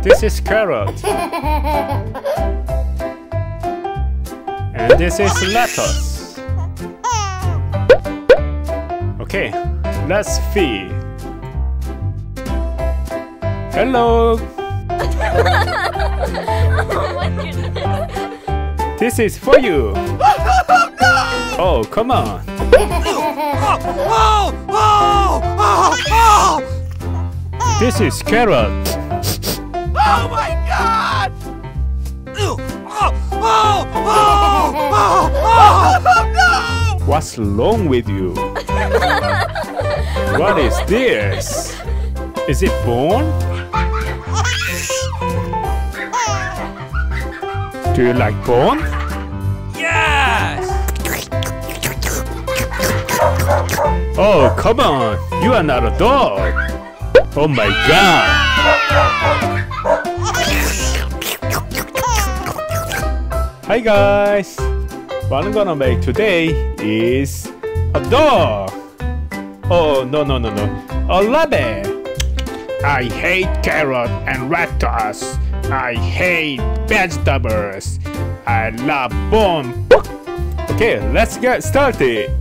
This is carrot. And this is lettuce. Okay, let's feed. Hello. This is for you. Oh, come on. This is carrot. Oh my God! No! What's wrong with you? What is this? Is it bone? Do you like bone? Yes! Oh, come on. You are not a dog. Oh my God. Hi guys. What I'm gonna make today is a dog. Oh, no. A rabbit. I hate carrot and lettuce. I hate vegetables. I love bone. Okay, let's get started.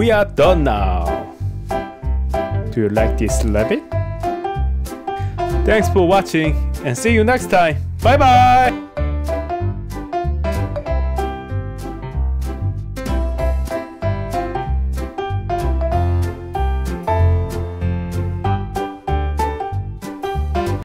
we are done now. Do you like this rabbit? Thanks for watching and see you next time. Bye bye!